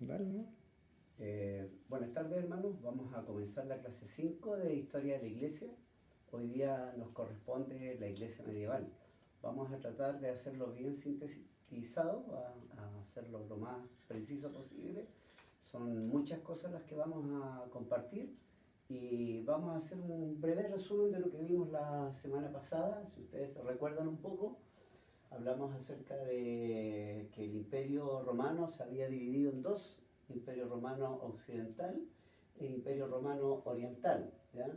Dale, ¿no? Buenas tardes, hermanos. Vamos a comenzar la clase 5 de Historia de la Iglesia. Hoy día nos corresponde la Iglesia medieval. Vamos a tratar de hacerlo bien sintetizado, a hacerlo lo más preciso posible. Son muchas cosas las que vamos a compartir y vamos a hacer un breve resumen de lo que vimos la semana pasada. Si ustedes se recuerdan un poco, hablamos acerca de que el Imperio Romano se había dividido en dos: Imperio Romano Occidental e Imperio Romano Oriental, ¿ya?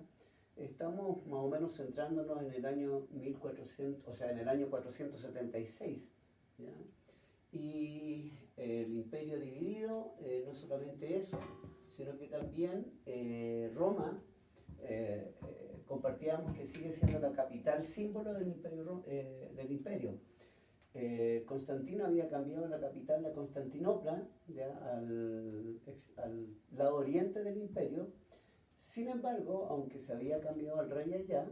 Estamos más o menos centrándonos en el año 1400, o sea, en el año 476, ¿ya? Y el imperio dividido, no solamente eso, sino que también Roma, compartíamos que sigue siendo la capital símbolo del imperio. Constantino había cambiado la capital a Constantinopla, ya, al lado oriente del imperio. Sin embargo, aunque se había cambiado al rey allá,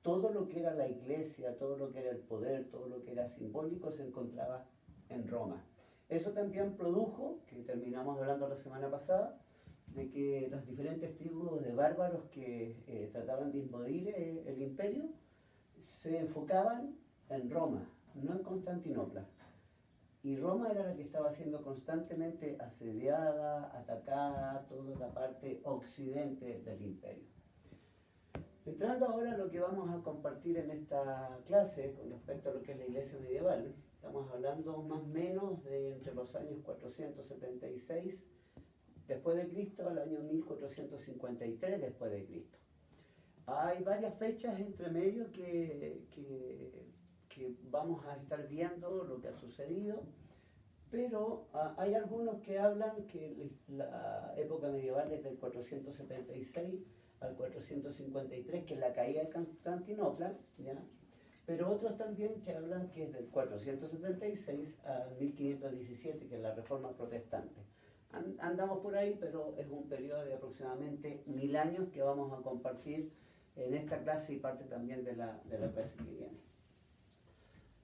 todo lo que era la iglesia, todo lo que era el poder, todo lo que era simbólico se encontraba en Roma. Eso también produjo, que terminamos hablando la semana pasada, de que las diferentes tribus de bárbaros que trataban de invadir el imperio se enfocaban en Roma, no en Constantinopla. Y Roma era la que estaba siendo constantemente asediada, atacada, toda la parte occidente del imperio. Entrando ahora a lo que vamos a compartir en esta clase con respecto a lo que es la iglesia medieval, estamos hablando más o menos de entre los años 476 después de Cristo al año 1453 después de Cristo. Hay varias fechas entre medio que vamos a estar viendo lo que ha sucedido, pero hay algunos que hablan que la época medieval es del 476 al 453, que es la caída de Constantinopla, ¿ya? Pero otros también que hablan que es del 476 al 1517, que es la Reforma Protestante. Andamos por ahí, pero es un periodo de aproximadamente 1000 años que vamos a compartir en esta clase y parte también de la clase que viene.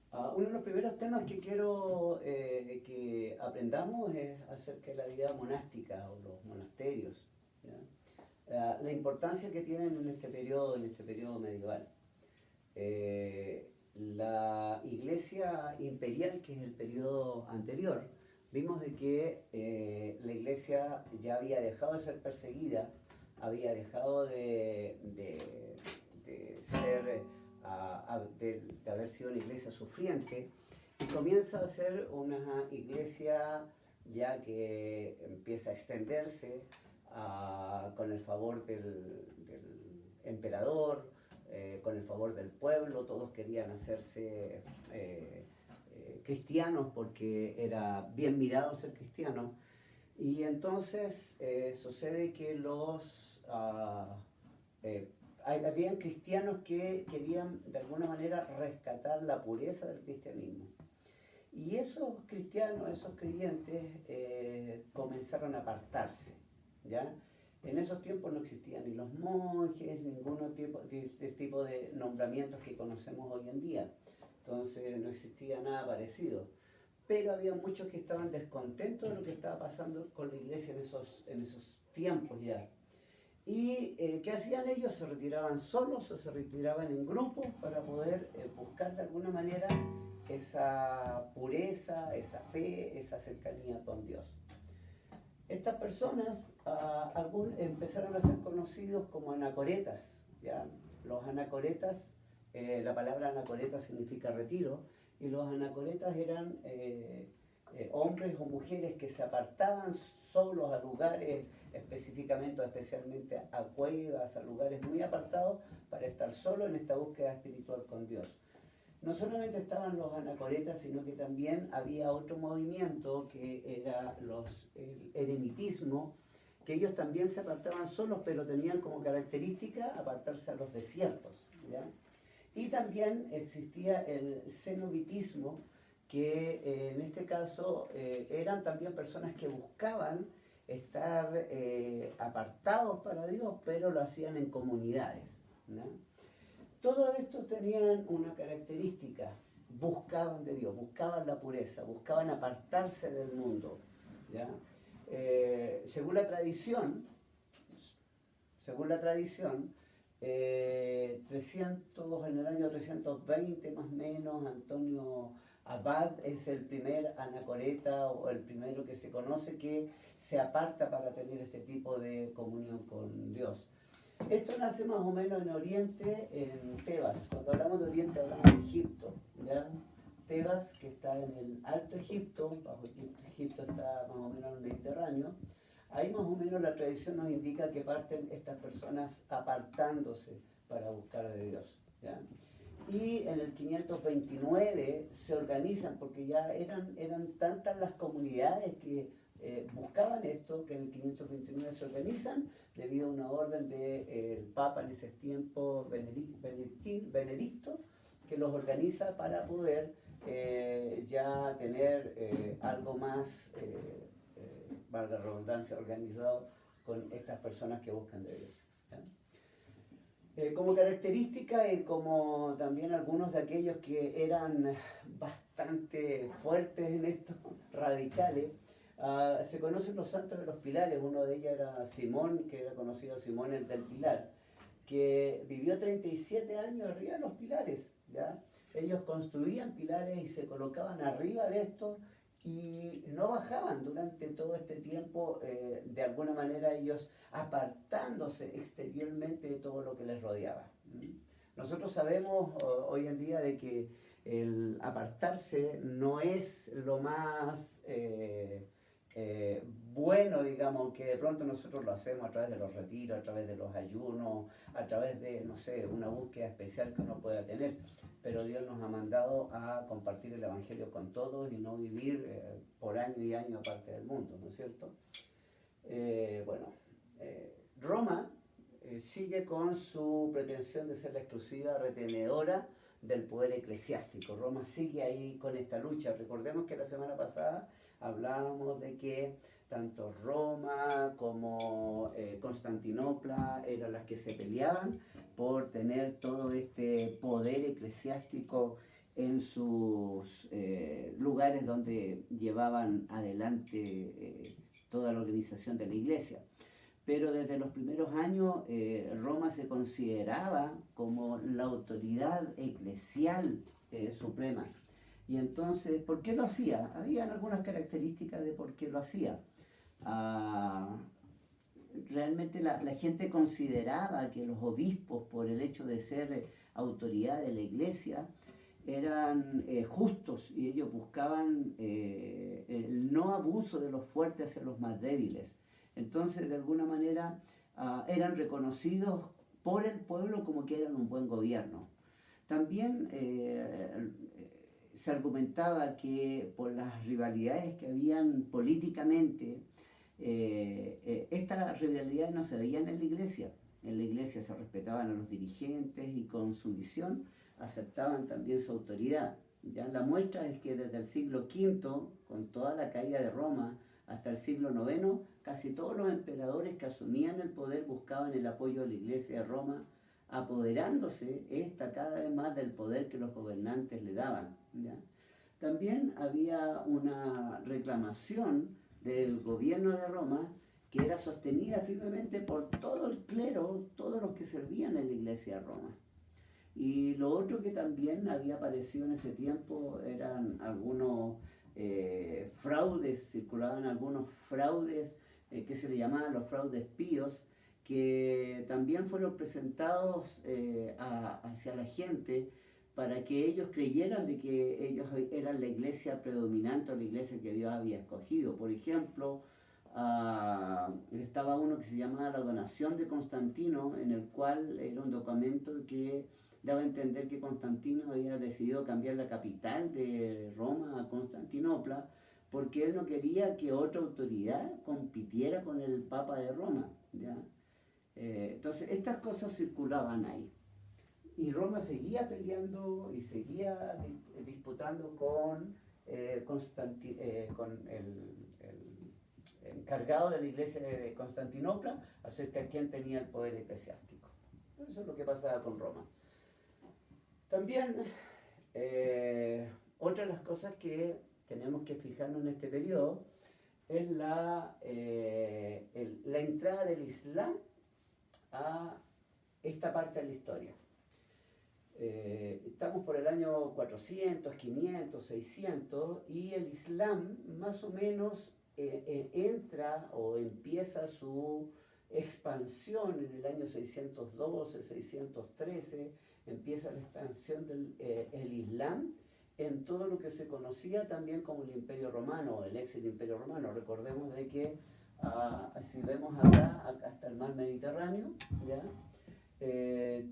Uno de los primeros temas que quiero que aprendamos es acerca de la vida monástica o los monasterios, ¿ya? La importancia que tienen en este periodo medieval. La iglesia imperial, que es el periodo anterior, vimos de que la iglesia ya había dejado de ser perseguida, había dejado de ser, de haber sido una iglesia sufriente, y comienza a ser una iglesia ya que empieza a extenderse con el favor del emperador, con el favor del pueblo. Todos querían hacerse cristianos porque era bien mirado ser cristiano. Y entonces sucede que habían cristianos que querían de alguna manera rescatar la pureza del cristianismo. Y esos cristianos, esos creyentes, comenzaron a apartarse, ¿ya? En esos tiempos no existían ni los monjes, ningún tipo de nombramientos que conocemos hoy en día. Entonces no existía nada parecido. Pero había muchos que estaban descontentos de lo que estaba pasando con la iglesia en esos tiempos ya. ¿Y qué hacían ellos? Se retiraban solos o se retiraban en grupos para poder buscar de alguna manera esa pureza, esa fe, esa cercanía con Dios. Estas personas empezaron a ser conocidos como anacoretas, ¿ya? Los anacoretas, la palabra anacoreta significa retiro, y los anacoretas eran hombres o mujeres que se apartaban solos a lugares especialmente a cuevas, a lugares muy apartados, para estar solos en esta búsqueda espiritual con Dios. No solamente estaban los anacoretas, sino que también había otro movimiento que era el eremitismo, que ellos también se apartaban solos, pero tenían como característica apartarse a los desiertos, ¿ya? Y también existía el cenobitismo, que en este caso eran también personas que buscaban estar apartados para Dios, pero lo hacían en comunidades, ¿no? Todos estos tenían una característica, buscaban de Dios, buscaban la pureza, buscaban apartarse del mundo. ¿Ya? Según la tradición, 300, en el año 320 más o menos, Antonio Abad es el primer anacoreta o el primero que se conoce que se aparta para tener este tipo de comunión con Dios. Esto nace más o menos en Oriente, en Tebas. Cuando hablamos de Oriente hablamos de Egipto, ¿ya? Tebas, que está en el Alto Egipto, bajo Egipto está más o menos en el Mediterráneo. Ahí más o menos la tradición nos indica que parten estas personas apartándose para buscar de Dios, ¿ya? Y en el 529 se organizan, porque ya eran tantas las comunidades que buscaban esto, que en el 529 se organizan debido a una orden del Papa en ese tiempo, Benedicto, que los organiza para poder ya tener algo más, valga la redundancia, organizado con estas personas que buscan de Dios, ¿ya? Como característica y como también algunos de aquellos que eran bastante fuertes en esto, radicales, se conocen los santos de los pilares. Uno de ellos era Simón, que era conocido Simón el del Pilar, que vivió 37 años arriba de los pilares, ¿ya? Ellos construían pilares y se colocaban arriba de estos y no bajaban durante todo este tiempo, de alguna manera ellos apartándose exteriormente de todo lo que les rodeaba. Nosotros sabemos hoy en día de que el apartarse no es lo más bueno, digamos, que de pronto nosotros lo hacemos a través de los retiros, a través de los ayunos, a través de, no sé, una búsqueda especial que uno pueda tener. Pero Dios nos ha mandado a compartir el Evangelio con todos y no vivir por año y año aparte del mundo, ¿no es cierto? Roma sigue con su pretensión de ser la exclusiva retenedora del poder eclesiástico. Roma sigue ahí con esta lucha. Recordemos que la semana pasada hablábamos de que tanto Roma como Constantinopla eran las que se peleaban por tener todo este poder eclesiástico en sus lugares donde llevaban adelante toda la organización de la iglesia. Pero desde los primeros años Roma se consideraba como la autoridad eclesial suprema. Y entonces, ¿por qué lo hacía? Habían algunas características de por qué lo hacía. Realmente la gente consideraba que los obispos, por el hecho de ser autoridad de la iglesia, eran justos y ellos buscaban el no abuso de los fuertes hacia los más débiles. Entonces, de alguna manera, eran reconocidos por el pueblo como que eran un buen gobierno. También se argumentaba que por las rivalidades que habían políticamente, estas rivalidades no se veían en la iglesia. En la iglesia se respetaban a los dirigentes y con sumisión aceptaban también su autoridad. ¿Ya? La muestra es que desde el siglo V, con toda la caída de Roma, hasta el siglo IX, casi todos los emperadores que asumían el poder buscaban el apoyo de la iglesia de Roma, apoderándose esta cada vez más del poder que los gobernantes le daban, ¿ya? También había una reclamación del gobierno de Roma que era sostenida firmemente por todo el clero, todos los que servían en la iglesia de Roma. Y lo otro que también había aparecido en ese tiempo eran algunos fraudes, circulaban algunos fraudes que se le llamaban los fraudes píos, que también fueron presentados hacia la gente para que ellos creyeran de que ellos eran la iglesia predominante o la iglesia que Dios había escogido. Por ejemplo, estaba uno que se llamaba la donación de Constantino, en el cual era un documento que daba a entender que Constantino había decidido cambiar la capital de Roma a Constantinopla porque él no quería que otra autoridad compitiera con el Papa de Roma, ¿ya? Entonces estas cosas circulaban ahí. Y Roma seguía peleando y seguía disputando con el encargado de la iglesia de Constantinopla acerca de quién tenía el poder eclesiástico. Eso es lo que pasaba con Roma. También Otra de las cosas que tenemos que fijarnos en este periodo es la entrada del Islam a esta parte de la historia. Estamos por el año 400, 500, 600 y el Islam más o menos entra o empieza su expansión en el año 612, 613, empieza la expansión del el Islam en todo lo que se conocía también como el Imperio Romano, el ex Imperio Romano. Recordemos de que si vemos acá está el mar Mediterráneo, ¿ya?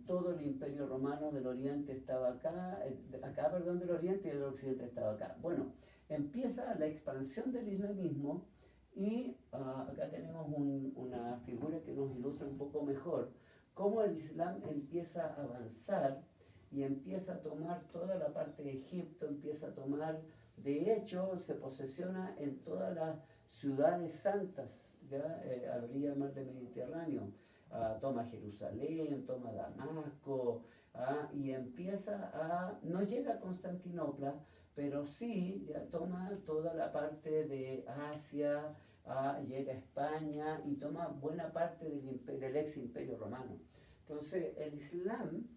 Todo el Imperio Romano del Oriente estaba acá, del Oriente y del Occidente estaba acá. Bueno, empieza la expansión del islamismo y acá tenemos una figura que nos ilustra un poco mejor cómo el Islam empieza a avanzar y empieza a tomar toda la parte de Egipto, empieza a tomar, de hecho, se posesiona en todas las ciudades santas, ya a la orilla del mar del Mediterráneo. Toma Jerusalén, toma Damasco, y empieza no llega a Constantinopla, pero sí ya toma toda la parte de Asia, llega a España y toma buena parte del ex imperio romano. Entonces el Islam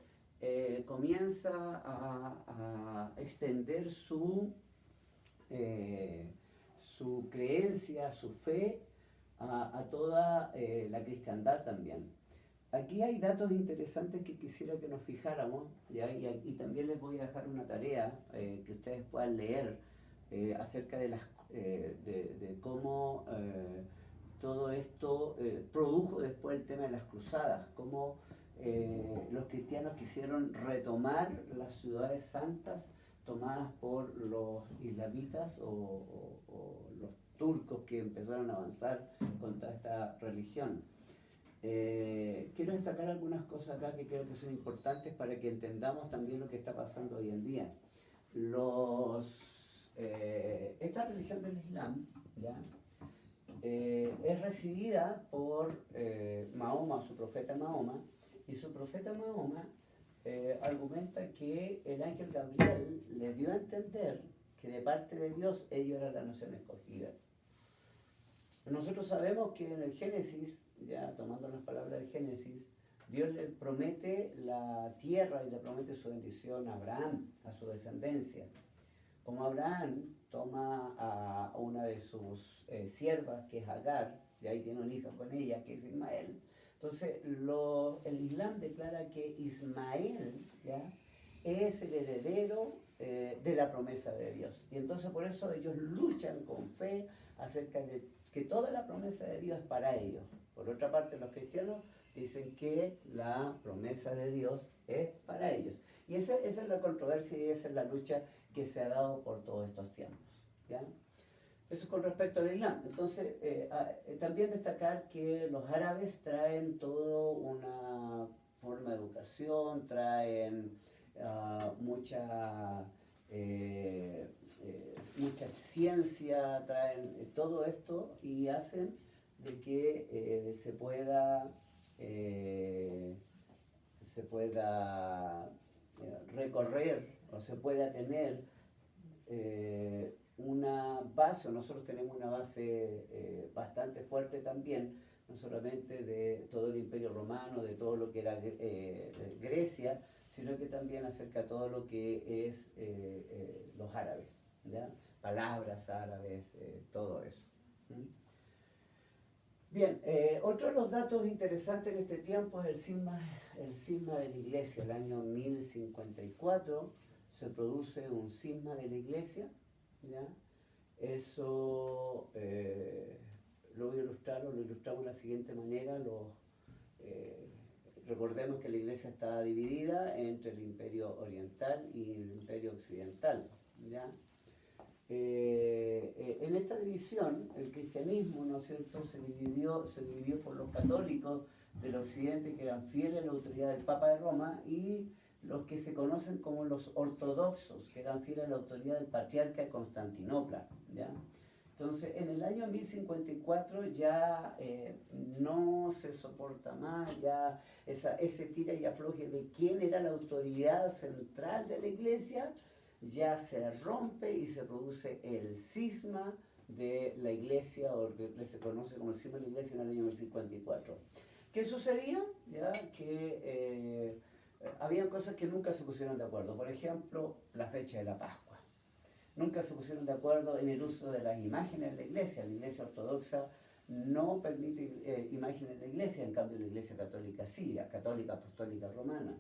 comienza a extender su creencia, su fe a toda la cristiandad también. Aquí hay datos interesantes que quisiera que nos fijáramos, ¿ya? Y también les voy a dejar una tarea que ustedes puedan leer acerca de cómo todo esto produjo después el tema de las cruzadas, cómo los cristianos quisieron retomar las ciudades santas tomadas por los islamitas o los turcos que empezaron a avanzar contra esta religión. Quiero destacar algunas cosas acá que creo que son importantes para que entendamos también lo que está pasando hoy en día. Esta religión del Islam, ¿ya? Es recibida por Mahoma, su profeta Mahoma, y su profeta Mahoma argumenta que el ángel Gabriel le dio a entender que de parte de Dios ellos eran la nación escogida. Nosotros sabemos que en el Génesis, ya tomando las palabras del Génesis, Dios le promete la tierra y le promete su bendición a Abraham, a su descendencia. Como Abraham toma a una de sus siervas, que es Agar, y ahí tiene un hijo con ella, que es Ismael. Entonces, el Islam declara que Ismael, ¿ya?, es el heredero de la promesa de Dios. Y entonces por eso ellos luchan con fe acerca de que toda la promesa de Dios es para ellos. Por otra parte, los cristianos dicen que la promesa de Dios es para ellos. Y esa es la controversia y esa es la lucha que se ha dado por todos estos tiempos, ¿ya? Eso con respecto al Islam. Entonces, también destacar que los árabes traen toda una forma de educación, traen mucha ciencia, traen todo esto y hacen de que se pueda recorrer o se pueda tener una base. Nosotros tenemos una base bastante fuerte también, no solamente de todo el Imperio Romano, de todo lo que era Grecia, sino que también acerca de todo lo que es los árabes, ¿ya? Palabras árabes, todo eso. Bien, otro de los datos interesantes en este tiempo es el cisma de la iglesia. El año 1054 se produce un cisma de la iglesia, ¿ya? Eso lo voy a ilustrar, lo ilustramos de la siguiente manera. Recordemos que la iglesia está dividida entre el imperio oriental y el imperio occidental, ¿ya? En esta división, el cristianismo, ¿no es cierto?, se dividió por los católicos del occidente, que eran fieles a la autoridad del Papa de Roma, y los que se conocen como los ortodoxos, que eran fieles a la autoridad del patriarca de Constantinopla, ¿ya? Entonces, en el año 1054 ya no se soporta más, ya ese tira y afloje de quién era la autoridad central de la iglesia, ya se rompe y se produce el cisma de la iglesia, o que se conoce como el cisma de la iglesia en el año 1054. ¿Qué sucedía? Ya que había cosas que nunca se pusieron de acuerdo. Por ejemplo, la fecha de la Pascua. Nunca se pusieron de acuerdo en el uso de las imágenes en la iglesia. La iglesia ortodoxa no permite imágenes en la iglesia, en cambio la iglesia católica sí, la católica apostólica romana.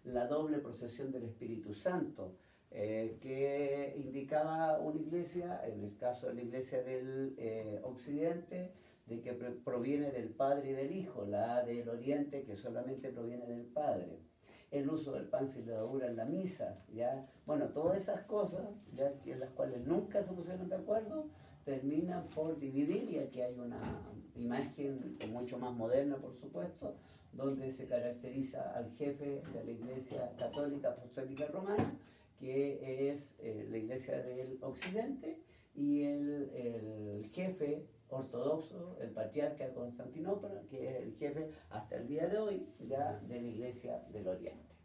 La doble procesión del Espíritu Santo, que indicaba una iglesia, en el caso de la iglesia del occidente, de que proviene del Padre y del Hijo, la del Oriente que solamente proviene del Padre. El uso del pan sin levadura en la misa, ¿ya? Bueno, todas esas cosas, ¿ya? En las cuales nunca se pusieron de acuerdo, terminan por dividir, y aquí hay una imagen mucho más moderna, por supuesto, donde se caracteriza al jefe de la Iglesia Católica Apostólica Romana, que es la Iglesia del Occidente, y el jefe ortodoxo, el patriarca de Constantinopla, que es el jefe hasta el día de hoy ya de la Iglesia del Oriente.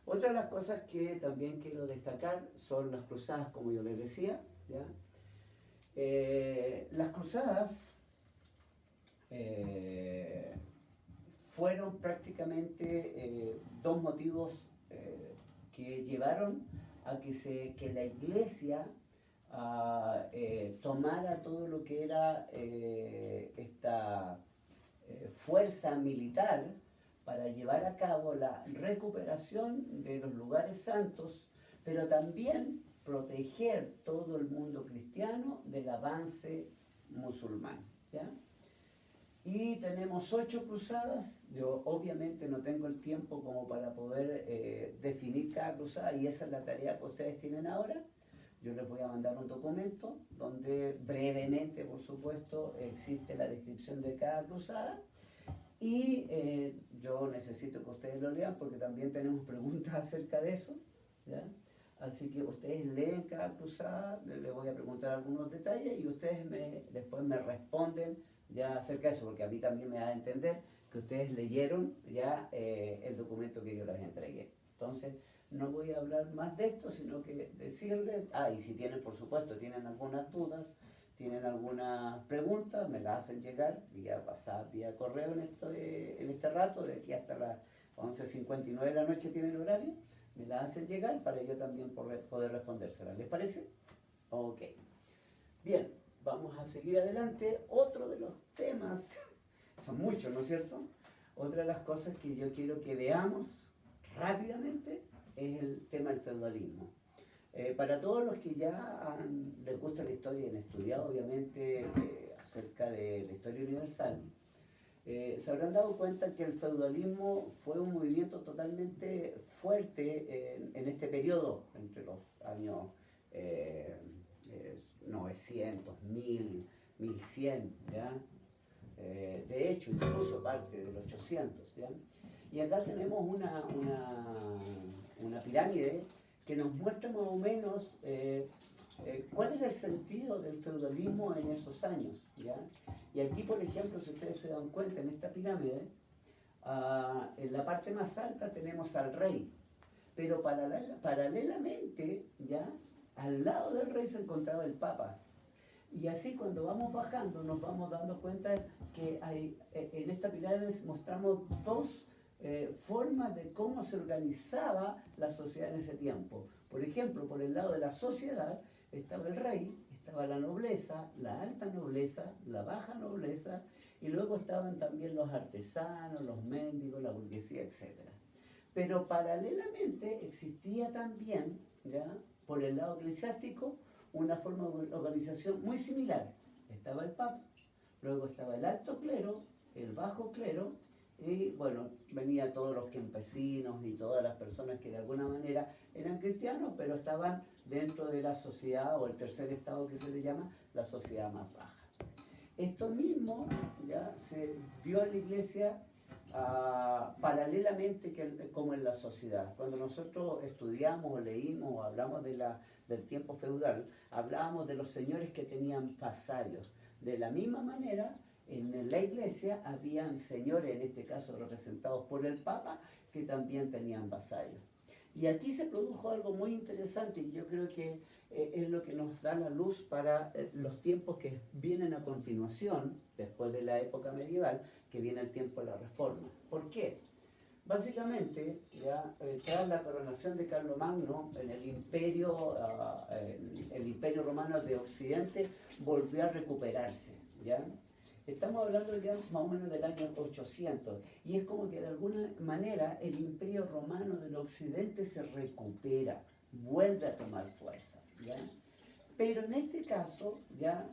Otra de las cosas que también quiero destacar son las cruzadas, como yo les decía, ¿ya? Las cruzadas fueron prácticamente dos motivos que llevaron a que la iglesia tomara todo lo que era esta fuerza militar para llevar a cabo la recuperación de los lugares santos, pero también proteger todo el mundo cristiano del avance musulmán, ¿ya? Y tenemos 8 cruzadas. Yo obviamente no tengo el tiempo como para poder definir cada cruzada, y esa es la tarea que ustedes tienen ahora. Yo les voy a mandar un documento donde brevemente, por supuesto, existe la descripción de cada cruzada, y yo necesito que ustedes lo lean porque también tenemos preguntas acerca de eso, ¿ya? Así que ustedes leen cada cruzada, les voy a preguntar algunos detalles y ustedes después me responden ya acerca de eso, porque a mí también me da a entender que ustedes leyeron ya el documento que yo les entregué. Entonces, no voy a hablar más de esto, sino que decirles, y si tienen, por supuesto, tienen algunas dudas, tienen algunas preguntas, me las hacen llegar vía WhatsApp, vía correo en este rato, de aquí hasta las 11:59 de la noche tienen horario, me las hacen llegar para yo también poder respondérselas. ¿Les parece? Ok. Bien, vamos a seguir adelante. Otro de los temas, son muchos, ¿no es cierto? Otra de las cosas que yo quiero que veamos rápidamente es el tema del feudalismo. Para todos los que ya les gusta la historia y han estudiado obviamente acerca de la historia universal, se habrán dado cuenta que el feudalismo fue un movimiento totalmente fuerte en este periodo, entre los años 900, 1000, 1100, ¿ya? De hecho, incluso parte del 800, ¿ya? Y acá tenemos una pirámide que nos muestra más o menos cuál era el sentido del feudalismo en esos años, ¿ya? Y aquí, por ejemplo, si ustedes se dan cuenta, en esta pirámide, en la parte más alta tenemos al rey, pero paralelamente, ¿ya? Al lado del rey se encontraba el papa. Y así cuando vamos bajando nos vamos dando cuenta que en esta pirámide mostramos dos formas de cómo se organizaba la sociedad en ese tiempo. Por ejemplo, por el lado de la sociedad estaba el rey, estaba la nobleza, la alta nobleza, la baja nobleza, y luego estaban también los artesanos, los mendigos, la burguesía, etc. Pero paralelamente existía también, ¿ya? Por el lado eclesiástico, una forma de organización muy similar. Estaba el papa, luego estaba el alto clero, el bajo clero, y bueno, venían todos los campesinos y todas las personas que de alguna manera eran cristianos, pero estaban dentro de la sociedad, o el tercer estado que se le llama, la sociedad más baja. Esto mismo ya se dio en la iglesia paralelamente como en la sociedad. Cuando nosotros estudiamos o leímos o hablamos del tiempo feudal, hablábamos de los señores que tenían vasallos. De la misma manera, en la iglesia habían señores, en este caso representados por el Papa, que también tenían vasallos. Y aquí se produjo algo muy interesante y yo creo que es lo que nos da la luz para los tiempos que vienen a continuación, después de la época medieval, que viene el tiempo de la Reforma. ¿Por qué? Básicamente, ya tras la coronación de Carlomagno en el imperio romano de Occidente volvió a recuperarse, ¿ya? Estamos hablando ya más o menos del año 800 y es como que de alguna manera el imperio romano del occidente se recupera, vuelve a tomar fuerza, ¿ya? Pero en este caso ya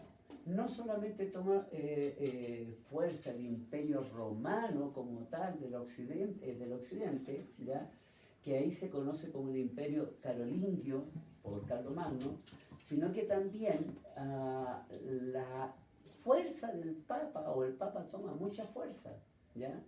no solamente toma fuerza el imperio romano como tal del occidente, ¿ya? Que ahí se conoce como el imperio carolingio por Carlomagno, sino que también la fuerza del Papa, o el Papa toma mucha fuerza, ¿ya?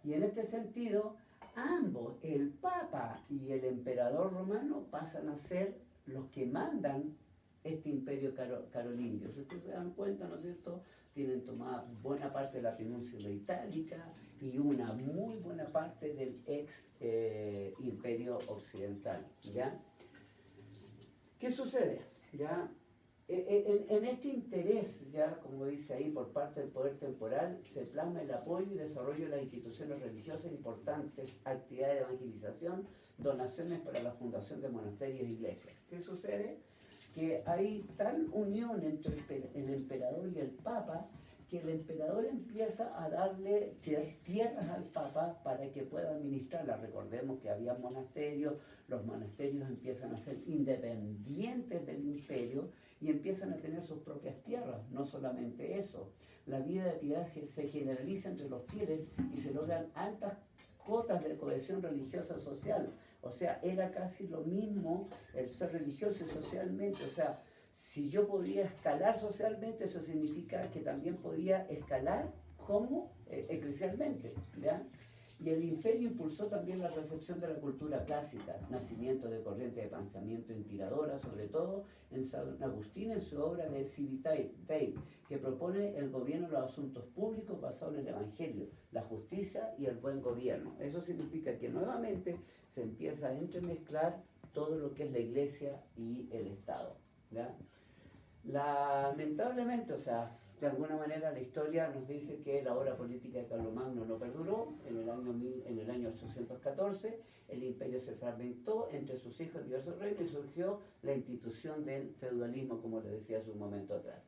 Y en este sentido, ambos, el Papa y el emperador romano, pasan a ser los que mandan este imperio carolingio. Si ustedes se dan cuenta, ¿no es cierto?, tienen tomada buena parte de la península itálica y una muy buena parte del ex imperio occidental, ¿ya? ¿Qué sucede? ¿Ya? En este interés, ya como dice ahí, por parte del poder temporal, se plasma el apoyo y desarrollo de las instituciones religiosas importantes, actividades de evangelización, donaciones para la fundación de monasterios e iglesias. ¿Qué sucede? Que hay tal unión entre el emperador y el papa, que el emperador empieza a darle tierras al papa para que pueda administrarlas. Recordemos que había monasterios, los monasterios empiezan a ser independientes del imperio y empiezan a tener sus propias tierras. No solamente eso, la vida de piedad se generaliza entre los fieles y se logran altas cotas de cohesión religiosa social. O sea, era casi lo mismo el ser religioso y socialmente. O sea, si yo podía escalar socialmente, eso significa que también podía escalar como eclesialmente, ¿ya? Y el imperio impulsó también la recepción de la cultura clásica, nacimiento de corrientes de pensamiento inspiradoras, sobre todo en San Agustín en su obra de Civitate, que propone el gobierno de los asuntos públicos basado en el Evangelio, la justicia y el buen gobierno. Eso significa que nuevamente se empieza a entremezclar todo lo que es la iglesia y el Estado, ¿ya? Lamentablemente, o sea, de alguna manera la historia nos dice que la obra política de Carlomagno no perduró. En el año 814 el imperio se fragmentó entre sus hijos y diversos reinos y surgió la institución del feudalismo, como le decía hace un momento atrás.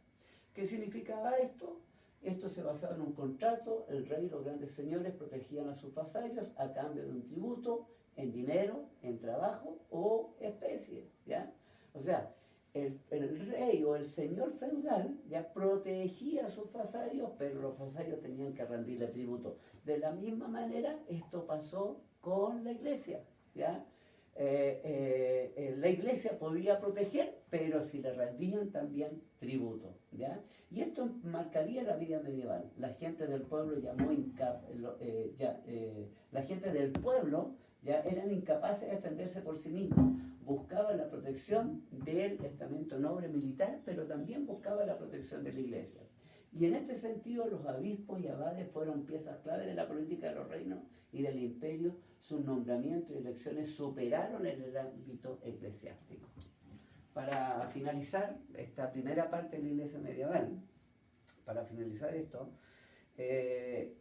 ¿Qué significaba esto? Esto se basaba en un contrato, el rey y los grandes señores protegían a sus vasallos a cambio de un tributo en dinero, en trabajo o especie, ¿ya? O sea, el rey o el señor feudal ya protegía a sus vasallos, pero los vasallos tenían que rendirle tributo. De la misma manera, esto pasó con la iglesia, ¿ya? La iglesia podía proteger, pero si le rendían también tributo, ¿ya? Y esto marcaría la vida medieval. La gente del pueblo la gente del pueblo ya eran incapaces de defenderse por sí mismos. Buscaban la protección del estamento noble militar, pero también buscaban la protección de la iglesia. Y en este sentido, los obispos y abades fueron piezas clave de la política de los reinos y del imperio. Sus nombramientos y elecciones superaron en el ámbito eclesiástico. Para finalizar esta primera parte de la iglesia medieval, para finalizar esto,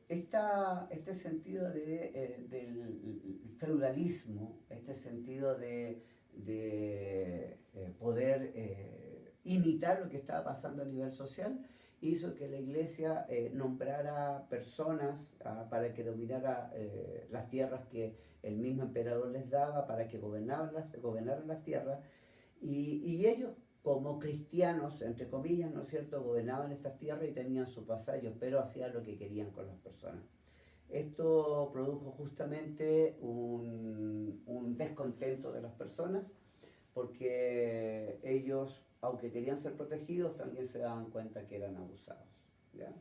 este sentido del feudalismo, este sentido de poder imitar lo que estaba pasando a nivel social, hizo que la iglesia nombrara personas para que dominara las tierras que el mismo emperador les daba, para que gobernaran las tierras, y ellos como cristianos, entre comillas, ¿no es cierto?, gobernaban estas tierras y tenían sus vasallos, pero hacían lo que querían con las personas. Esto produjo justamente un descontento de las personas, porque ellos, aunque querían ser protegidos, también se daban cuenta que eran abusados, ¿ya?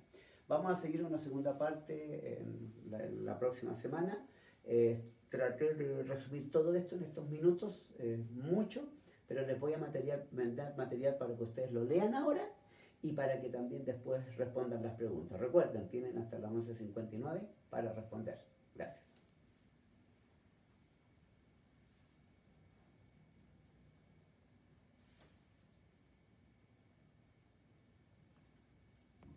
Vamos a seguir una segunda parte en la próxima semana. Traté de resumir todo esto en estos minutos, mucho, pero les voy a mandar material para que ustedes lo lean ahora y para que también después respondan las preguntas. Recuerden, tienen hasta las 11:59 para responder. Gracias.